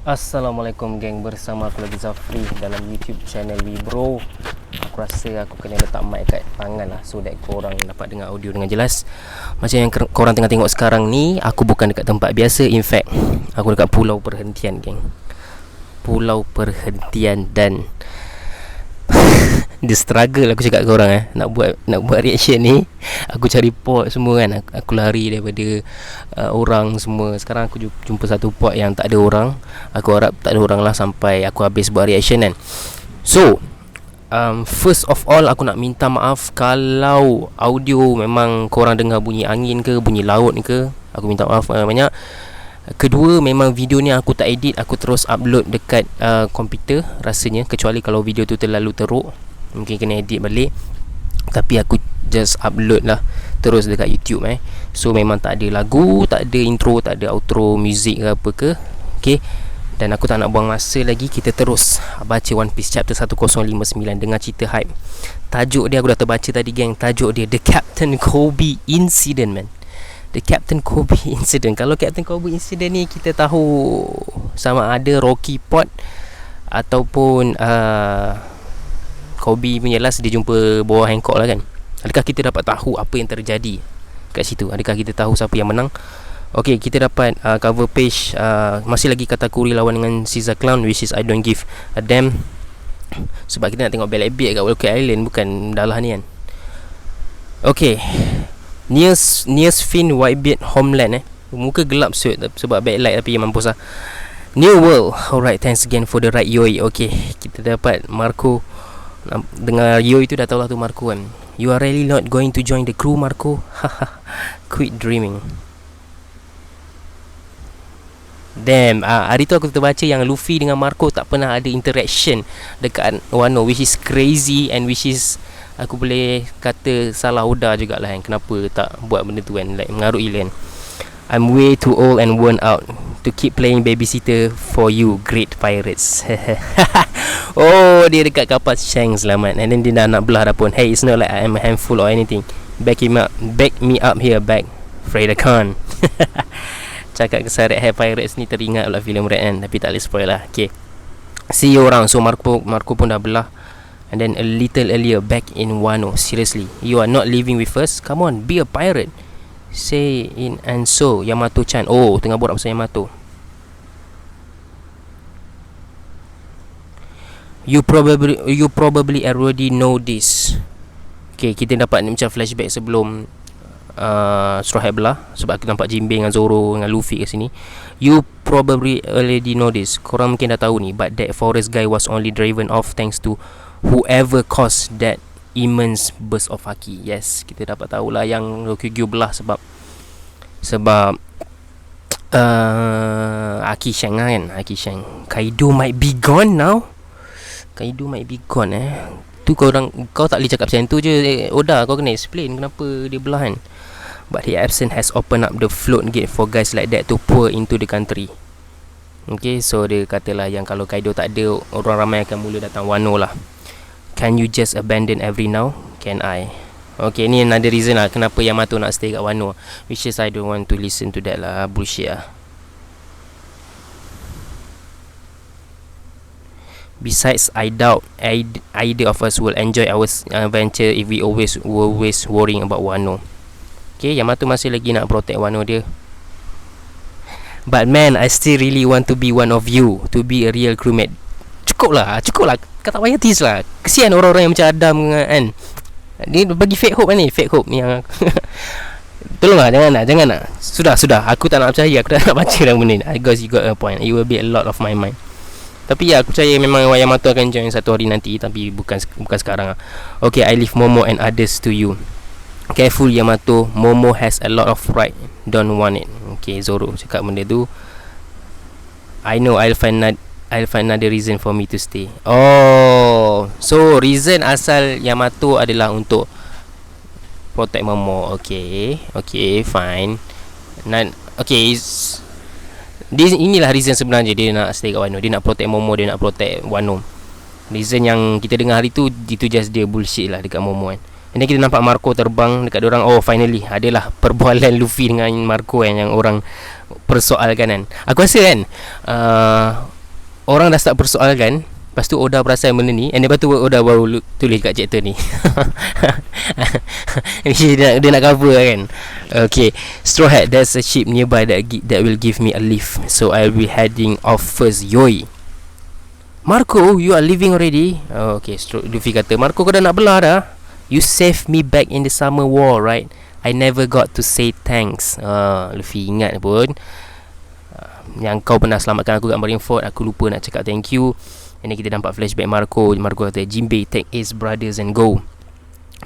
Assalamualaikum geng, bersama aku lagi Zafri dalam YouTube channel Wibro. Aku rasa aku kena letak mic kat tangan lah, so that korang dapat dengar audio dengan jelas. Macam yang korang tengah tengok sekarang ni, aku bukan dekat tempat biasa. In fact, aku dekat pulau perhentian geng. Pulau perhentian. Dan the struggle aku cakap korang nak buat reaction ni. Aku cari pot semua kan. Aku lari daripada orang semua. Sekarang aku jumpa satu pot yang tak ada orang. Aku harap tak ada orang lah sampai aku habis buat reaction kan. So first of all, aku nak minta maaf kalau audio memang korang dengar bunyi angin ke, bunyi laut ke. Aku minta maaf banyak. Kedua, memang video ni aku tak edit, aku terus upload dekat komputer rasanya. Kecuali kalau video tu terlalu teruk, mungkin kena edit balik. Tapi aku just upload lah terus dekat YouTube So memang tak ada lagu, tak ada intro, tak ada outro music ke apa ke. Okay. Dan aku tak nak buang masa lagi, kita terus baca One Piece chapter 1059 dengan cerita hype. Tajuk dia aku dah terbaca tadi geng. Tajuk dia The Captain Kobe Incident, man. The Captain Kobe Incident. Kalau Captain Kobe Incident ni kita tahu sama ada Rocky Pot ataupun Kobe punya last dia jumpa bawah Hancock lah kan. Adakah kita dapat tahu apa yang terjadi kat situ? Adakah kita tahu siapa yang menang? Okay, kita dapat cover page masih lagi Katakuri lawan dengan Caesar Clown, which is I don't give a damn. Sebab kita nak tengok Bell Abbey kat Whole Cake Island, bukan Dalah ni kan. Okay, Nears Fin Whitebeard Homeland muka gelap suit sebab backlight, tapi mampus lah. New World. Alright, thanks again for the right Yoi. Okay, kita dapat Marco. Dengar Yoi tu dah tahu lah tu Marco kan. You are really not going to join the crew, Marco? Quit dreaming. Damn, hari tu aku terbaca yang Luffy dengan Marco tak pernah ada interaction dekat Wano, which is crazy and which is aku boleh kata salah Oda jugalah kan. Kenapa tak buat benda tu kan, like mengarut gila kan. I'm way too old and worn out to keep playing babysitter for you great pirates. Oh, dia dekat kapal Shanks selamat. And then dia dah nak belah dah pun. Hey, it's not like I am a handful or anything. Back me up here, back Freda Khan. Cakap kesaret Hair Pirates ni teringat pula filem Red kan. Tapi tak boleh spoil lah. Okay, see you orang. So Marco pun dah belah. And then a little earlier, back in Wano. Seriously, you are not leaving with us? Come on, be a pirate. Say in and so Yamato-chan. Oh, tengah borak pasal Yamato. You probably already know this. Okay, kita dapat macam flashback sebelum Straw Hat belah. Sebab kita nampak Jinbei dengan Zoro dengan Luffy kat sini. You probably already know this. Korang mungkin dah tahu ni. But that forest guy was only driven off thanks to whoever caused that immense burst of haki. Yes, kita dapat tahulah yang Ryukyu belah sebab Haki Shank kan. Haki Shank. Kaido might be gone now. Kaido might be gone tu kau tak boleh cakap macam tu je Oda, kau kena explain kenapa dia belah kan. But his absence has opened up the float gate for guys like that to pour into the country. Okay, so dia katalah yang kalau Kaido tak ada, orang ramai akan mula datang Wano lah. Can you just abandon every now? Can I? Okay, ni another reason lah kenapa Yamato nak stay kat Wano, which is I don't want to listen to that lah. Bullshit lah. Besides, I doubt either of us will enjoy our venture if we always worrying about Wano. Okay, Yamato masih lagi nak protect Wano dia. But man, I still really want to be one of you, to be a real crewmate. Cukup lah. Kau tak payah tease lah. Kesian orang-orang yang macam Adam kan. Dia bagi fake hope ni, fake hope yang tolonglah, jangan nak. Sudah. Aku tak nak percaya, aku tak nak baca dalam benda ni. I guess you got a point. It will be a lot of my mind. Tapi ya, aku percaya memang Yamato akan join satu hari nanti. Tapi bukan sekarang lah. Okay, I leave Momo and others to you. Careful Yamato, Momo has a lot of pride. Don't want it. Okay, Zoro cakap benda tu. I know I'll find another reason for me to stay. Oh, so reason asal Yamato adalah untuk protect Momo. Okay, fine. Okay, inilah reason sebenarnya dia nak stay kat Wano. Dia nak protect Momo, dia nak protect Wano. Reason yang kita dengar hari tu, itu just dia bullshit lah dekat Momo kan. And then kita nampak Marco terbang dekat diorang. Oh, finally adalah perbualan Luffy dengan Marco kan, yang orang persoalkan kan. Aku rasa kan orang dah start persoalkan. Lepas tu Oda perasan benda ni, and lepas tu Oda baru tulis kat chapter ni. dia nak cover kan. Okay, Straw Hat, there's a ship nearby that will give me a lift, so I'll be heading off first. Yoi. Marco, you are leaving already? Oh, okay, Luffy kata, Marco, kau dah nak belah dah. You saved me back in the summer war, right? I never got to say thanks. Luffy ingat pun, yang kau pernah selamatkan aku kat Marineford. Aku lupa nak cakap thank you. And then kita nampak flashback Marco kata, Jinbei, take Ace brothers and go.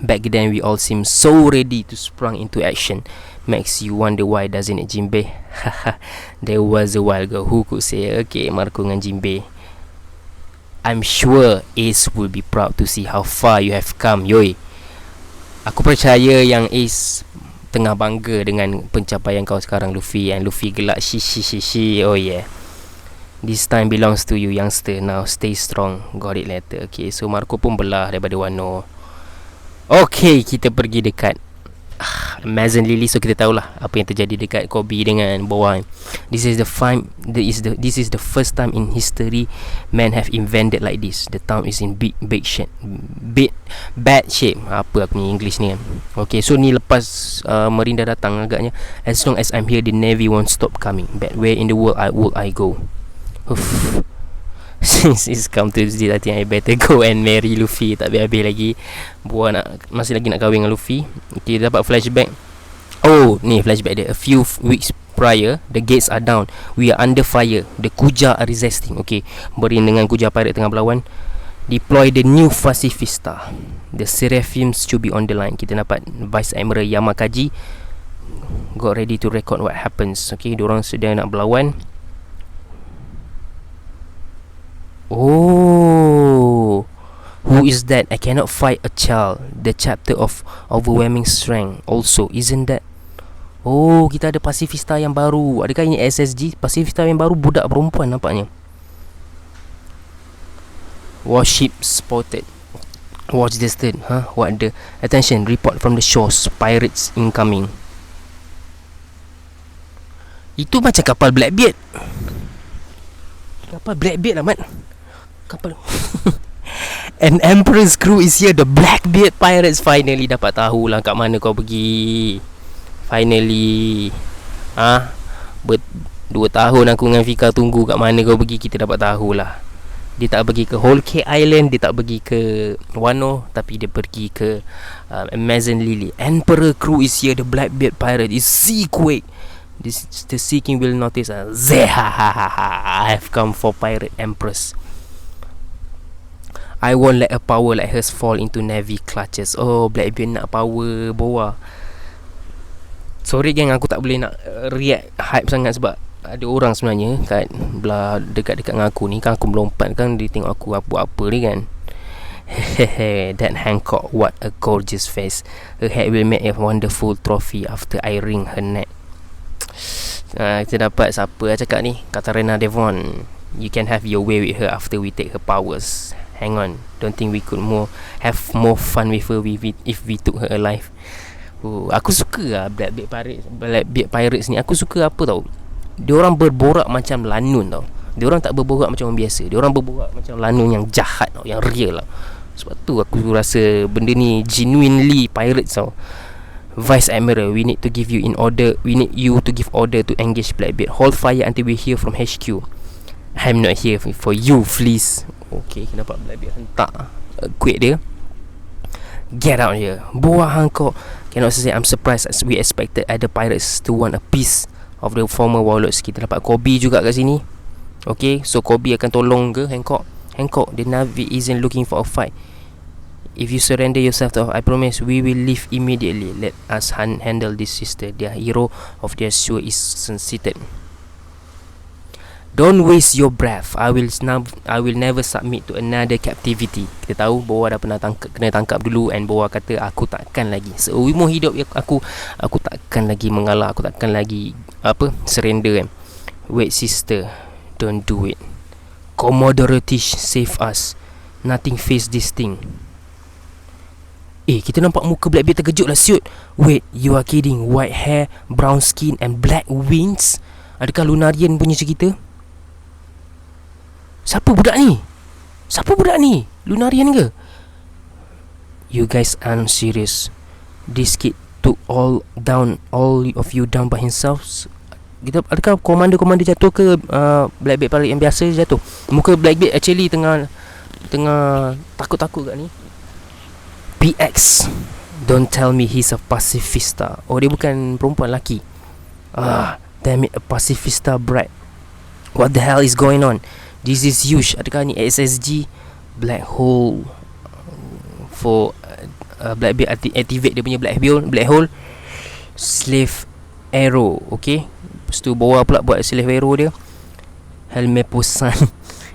Back then we all seemed so ready to sprung into action. Makes you wonder why, doesn't it, Jinbei? There was a while ago. Who could say? Okay, Marco dengan Jinbei, I'm sure Ace will be proud to see how far you have come. Yoi. Aku percaya yang Ace tengah bangga dengan pencapaian kau sekarang, Luffy. And Luffy gelak, shi. Oh yeah, this time belongs to you, youngster. Now stay strong. Got it later. Okay, so Marco pun belah daripada Wano. Okay, kita pergi dekat Amazon Lily. So kita tahulah apa yang terjadi dekat Kobe dengan Boa. This is the first time in history men have invented like this. The town is in bad shape. Apa aku ni English ni kan. Okay, so ni lepas Merinda datang agaknya. As long as I'm here, the Navy won't stop coming. But where in the world would I go? Since it's come to this, I think I better go and marry Luffy. Tak habis-habis lagi Boa masih lagi nak kahwin dengan Luffy. Okay, dapat flashback. Oh, ni flashback dia. A few weeks prior, the gates are down. We are under fire. The Kuja are resisting. Okay, Marine dengan Kuja pirate tengah berlawan. Deploy the new Pacifista. The Seraphims should be on the line. Kita dapat Vice Admiral Yamakaji got ready to record what happens. Okay, diorang sedang nak berlawan. Oh, who is that? I cannot fight a child. The chapter of overwhelming strength also, isn't that? Oh, kita ada Pacifista yang baru. Adakah ini SSG? Pacifista yang baru, budak perempuan nampaknya. Warship spotted. Watch this turn. What the? Attention, report from the shores. Pirates incoming. Itu macam kapal Blackbeard. Kapal Blackbeard lah, Mat. Kapal An Emperor's crew is here. The Blackbeard Pirates finally dapat tahu lah kat mana kau pergi. Finally 2 tahun aku dengan Fika tunggu kat mana kau pergi. Kita dapat tahulah. Dia tak pergi ke Whole Cake Island, dia tak pergi ke Wano, tapi dia pergi ke Amazon Lily. Emperor crew is here. The Blackbeard Pirate is Seaquake. The Sea King will notice. I have come for Pirate Empress. I won't let a power like hers fall into Navy clutches. Oh, Blackbeard nak power Boa. Sorry gang, aku tak boleh nak react hype sangat sebab ada orang sebenarnya kat belah dekat-dekat dengan aku ni kan. Aku melompat kan, dia tengok aku apa-apa ni kan. Hehehe, that Hancock, what a gorgeous face. Her head will make a wonderful trophy after I wring her neck. Kita dapat siapa lah cakap ni, Katarina Devon. You can have your way with her after we take her powers. Hang on, don't think we could have more fun with her if we took her alive. Aku suka lah Blackbeard Pirates ni. Aku suka apa tau, diorang berborak macam lanun tau. Diorang tak berborak macam orang biasa. Diorang berborak macam lanun yang jahat tau, yang real lah. Sebab tu aku rasa benda ni genuinely pirates tau. Vice Admiral, we need you to give order to engage Blackbeard. Hold fire until we hear from HQ. I'm not here for you, please. Okay, kenapa Blackbeard hentak quit dia. Get out here. Boa Hancock cannot say I'm surprised as we expected other pirates to want a piece of the former warlords. Kita dapat Kobe juga kat sini. Okay, so Kobe akan tolong ke Hancock? Hancock, the Navy isn't looking for a fight. If you surrender yourself to us, I promise we will leave immediately. Let us handle this, sister. The hero of their show is seated. Don't waste your breath. I will never submit to another captivity. Kita tahu Boa dah pernah kena tangkap dulu, and Boa kata aku takkan lagi seumur hidup aku takkan lagi mengalah, aku takkan lagi surrender kan. Wait sister, don't do it. Commodore Tish, save us. Nothing face this thing. Kita nampak muka Blackbeard terkejut lah siut. Wait, you are kidding? White hair, brown skin and black wings? Adakah Lunarian punya cerita? Siapa budak ni? Siapa budak ni? Lunarian ke? You guys aren't serious. This kid took all of you down by himself. Kita, adakah komando jatuh ke Blackbeard Pirate yang biasa jatuh? Muka Blackbeard actually tengah takut-takut kat ni. PX, don't tell me he's a pacifista. Oh, dia bukan perempuan, lelaki. Damn it, a pacifista brat. What the hell is going on? This is huge. Adakah ni SSG black hole for Blackbeard activate dia punya black hole. Slave arrow. Okay, lepas tu bawa pula buat slave arrow dia. Helme Posan.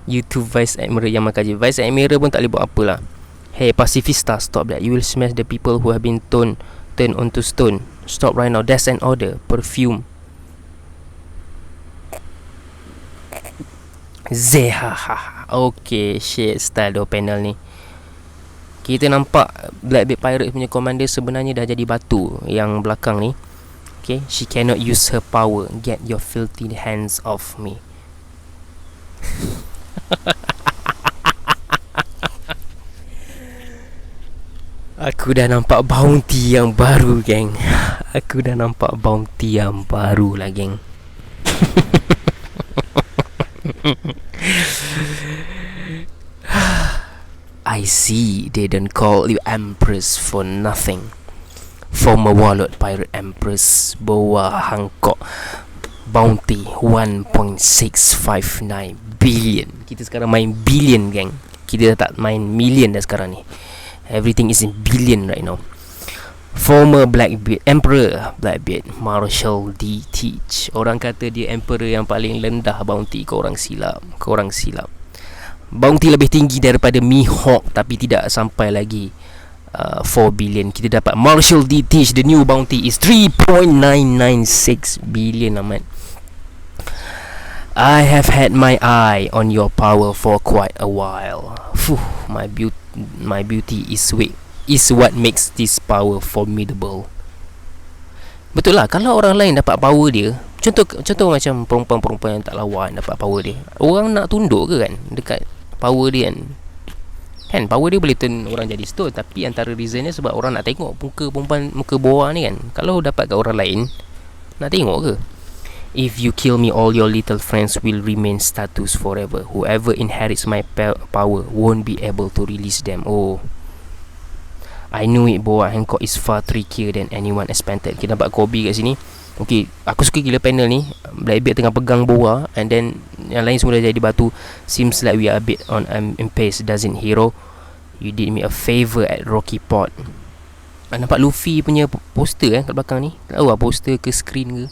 YouTube Vice Admiral yang makan je. Vice Admiral pun tak boleh buat apa lah. Hey pacifista, stop that. You will smash the people who have been turned onto stone. Stop right now. That's an order. Perfume. Zehaha. Okay, shit style dua panel ni. Kita nampak Blackbeard Pirate punya commander sebenarnya dah jadi batu yang belakang ni. Okay, she cannot use her power. Get your filthy hands off me. Aku dah nampak bounty yang baru, geng. Aku dah nampak bounty yang baru lah, geng. I see they don't call you Empress for nothing. Former warlord pirate Empress bawa Hancock bounty 1.659 billion. Kita sekarang main billion, geng. Kita dah tak main million dah sekarang ni. Everything is in billion right now. Former Emperor Blackbeard Marshal D. Teach. Orang kata dia Emperor yang paling rendah bounty. Korang silap. Bounty lebih tinggi daripada Mihawk, tapi tidak sampai lagi 4 billion. Kita dapat Marshal D. Teach. The new bounty is 3.996 billion, amat. I have had my eye on your power for quite a while. My beauty is what makes this power formidable. Betul lah, kalau orang lain dapat power dia, contoh macam perempuan-perempuan yang tak lawan dapat power dia, orang nak tunduk ke kan dekat power dia kan? Power dia boleh turn orang jadi stone, tapi antara reasonnya sebab orang nak tengok muka perempuan, muka boa ni kan. Kalau dapat kat orang lain, nak tengok ke? If you kill me, all your little friends will remain status forever. Whoever inherits my power won't be able to release them. Oh, I knew it. Boa Hancock is far trickier than anyone expected. Kita dapat Kobe kat sini. Okay, aku suka gila panel ni. Blackbeard tengah pegang boa, and then yang lain semua dah jadi batu. Seems like we are a bit on impasse, doesn't hero? You did me a favor at Rocky Port. Nampak Luffy punya poster kat belakang ni. Tak tahu lah poster ke screen ke.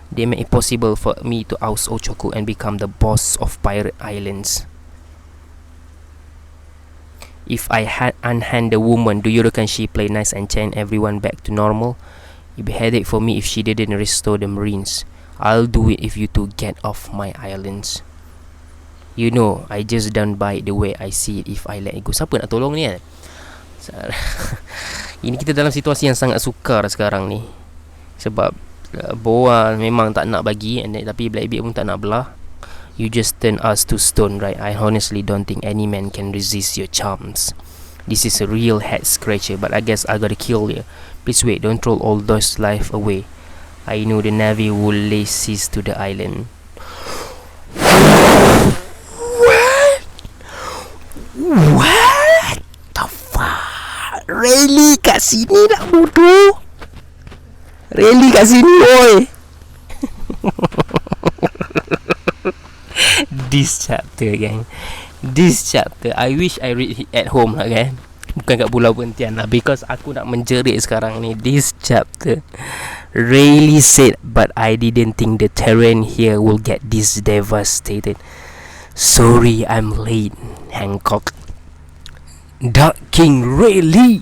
They made it possible for me to oust Ochoku and become the boss of Pirate Islands. If I had unhand the woman, do you reckon she play nice and chain everyone back to normal? It'd be headache for me if she didn't restore the Marines. I'll do it if you two get off my islands. You know, I just don't buy it the way I see it if I let it go. Siapa nak tolong ni kan? Ini kita dalam situasi yang sangat sukar sekarang ni. Sebab Boa memang tak nak bagi, tapi Blackbeard pun tak nak belah. You just turn us to stone, right? I honestly don't think any man can resist your charms. This is a real head scratcher, but I guess I gotta kill you. Please wait, don't throw all those life away. I know the Navy will lay siege to the island. What the fuck? Really kat sini nak bodoh? Really kat sini, boy? This chapter, gang. This chapter, I wish I read it at home lah, kan. Bukan kat Pulau Perhentian lah, because aku nak menjerit sekarang ni. This chapter really said, but I didn't think the terrain here will get this devastated. Sorry I'm late, Hancock. Dark King, really?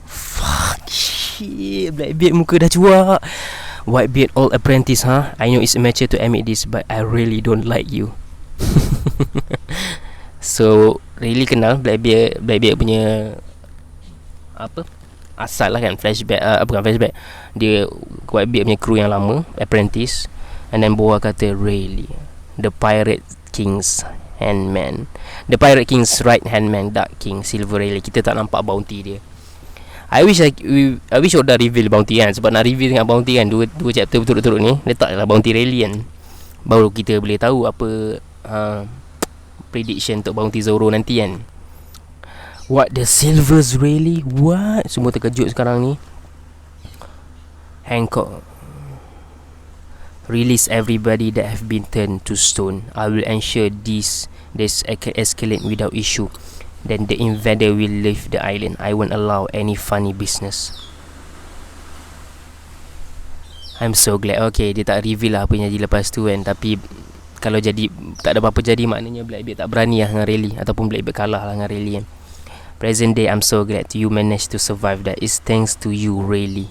Fuck, shit. Blackbeard muka dah cuak. Whitebeard, old apprentice, huh? I know it's immature to admit this, but I really don't like you. So, really kenal Blackbeard punya apa? Asal lah kan, flashback, bukan flashback. Dia Whitebeard punya crew yang lama, apprentice. And then Boa kata, really, the pirate King's handman. The Pirate King's right hand man, Dark King Silver Rayleigh. Kita tak nampak bounty dia. I wish Oda reveal bounty kan. Sebab nak reveal dengan bounty kan, dua chapter berturut-turut ni letaklah bounty Rayleigh kan, baru kita boleh tahu apa prediction untuk bounty Zoro nanti kan. What, the Silver's Rayleigh? What? Semua terkejut sekarang ni. Hancock, release everybody that have been turned to stone. I will ensure this escalate without issue. Then the invader will leave the island. I won't allow any funny business. I'm so glad. Okay, dia tak reveal lah apa yang jadi lepas tu kan. Tapi kalau jadi tak ada apa-apa jadi, maknanya Blackbeard tak berani lah dengan Rayleigh, ataupun Blackbeard kalah lah dengan Rayleigh kan. Present day, I'm so glad you managed to survive that. It's thanks to you, Rayleigh.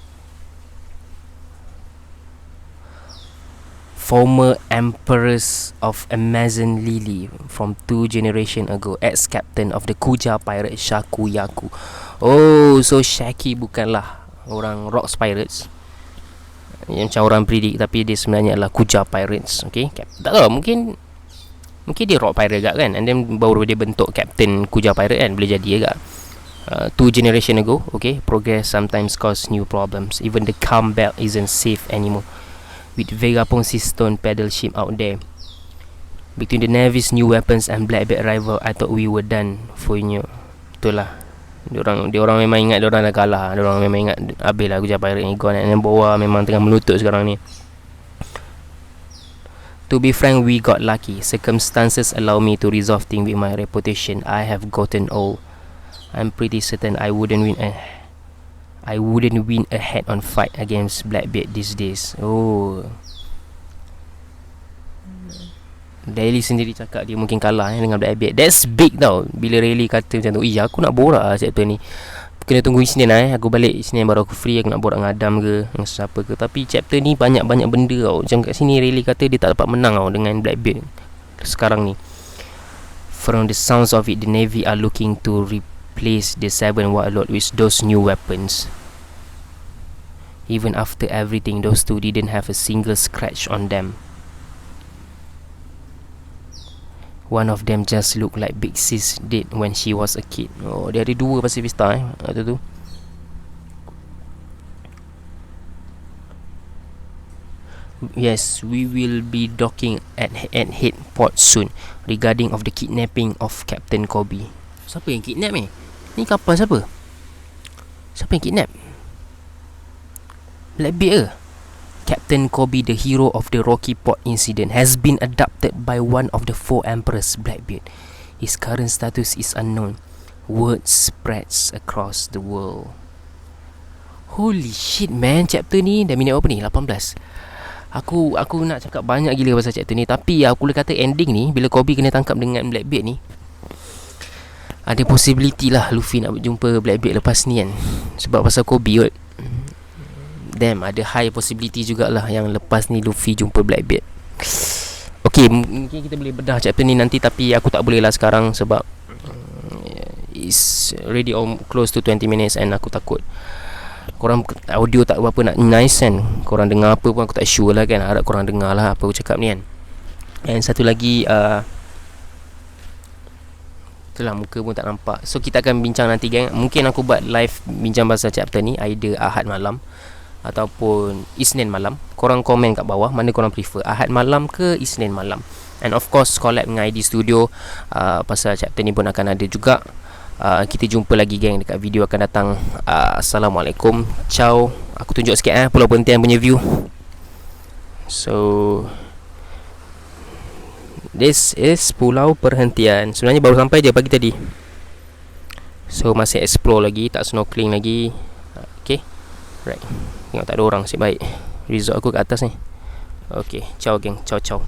Former Empress of Amazon Lily from 2 generation ago, ex-captain of the Kuja Pirate Shakuyaku. Oh, so Shaki bukanlah orang Rocks Pirates yang macam orang predict, tapi dia sebenarnya adalah Kuja Pirates. Okay, tak tahu, mungkin dia Rock Pirate agak kan, and then baru dia bentuk Captain Kuja Pirate kan, boleh jadi agak. 2 generation ago, okay, progress sometimes cause new problems. Even the calm belt isn't safe anymore. With Vegapunk Stone paddle ship out there, between the Navy's new weapons and Blackbeard rival, I thought we were done for you. Itulah, dia orang memang ingat dia orang dah kalah. Dia orang memang ingat habis lah Kuja Pirate ni gone, and bawah memang tengah melutut sekarang ni. To be frank, we got lucky. Circumstances allow me to resolve things with my reputation. I have gotten old. I'm pretty certain I wouldn't win a head-on fight against Blackbeard these days. Oh, Rayleigh sendiri cakap dia mungkin kalah dengan Blackbeard. That's big tau. Bila Rayleigh kata macam tu, aku nak borak lah chapter ni. Kena tunggu Isnin lah Aku balik Isnin baru aku free. Aku nak borak dengan Adam ke, dengan siapa ke. Tapi chapter ni banyak-banyak benda tau. Macam kat sini Rayleigh kata dia tak dapat menang tau dengan Blackbeard sekarang ni. From the sounds of it, the Navy are looking to replace the 7 Warlord with those new weapons. Even after everything, those two didn't have a single scratch on them. One of them just looked like Big Sis did when she was a kid. Oh, dia ada 2 Pacifista tu. Yes, we will be docking at head port soon regarding of the kidnapping of Captain Kobe. Siapa yang kidnap ni? Ni kapal siapa? Siapa yang kidnap? Blackbeard ke? Captain Kobe, the hero of the Rocky Port incident, has been adopted by one of the 4 emperors, Blackbeard. His current status is unknown. Word spreads across the world. Holy shit man, chapter ni dah minit apa ni? 18. Aku nak cakap banyak gila pasal chapter ni, tapi aku boleh kata ending ni, bila Kobe kena tangkap dengan Blackbeard ni, ada possibility lah Luffy nak berjumpa Blackbeard lepas ni kan. Sebab pasal Kobe kot, damn, ada high possibility jugalah yang lepas ni Luffy jumpa Blackbeard. Okay, mungkin kita boleh bedah chapter ni nanti, tapi aku tak boleh lah sekarang sebab it's already close to 20 minutes and aku takut korang audio tak berapa nak nice kan. Korang dengar apa pun aku tak sure lah kan. Harap korang dengar lah apa aku cakap ni kan. And satu lagi, itulah, muka pun tak nampak. So kita akan bincang nanti gang. Mungkin aku buat live bincang pasal chapter ni either Ahad malam ataupun Isnin malam. Korang komen kat bawah mana korang prefer, Ahad malam ke Isnin malam. And of course collab dengan ID Studio pasal chapter ni pun akan ada juga. Kita jumpa lagi gang dekat video akan datang. Assalamualaikum. Ciao. Aku tunjuk sikit Pulau Perhentian punya view. So this is Pulau Perhentian. Sebenarnya baru sampai je pagi tadi. So masih explore lagi, tak snorkeling lagi. Okay, right. Tengok tak ada orang, nasib baik. Resort aku kat atas ni. Okay, ciao geng. Ciao ciao.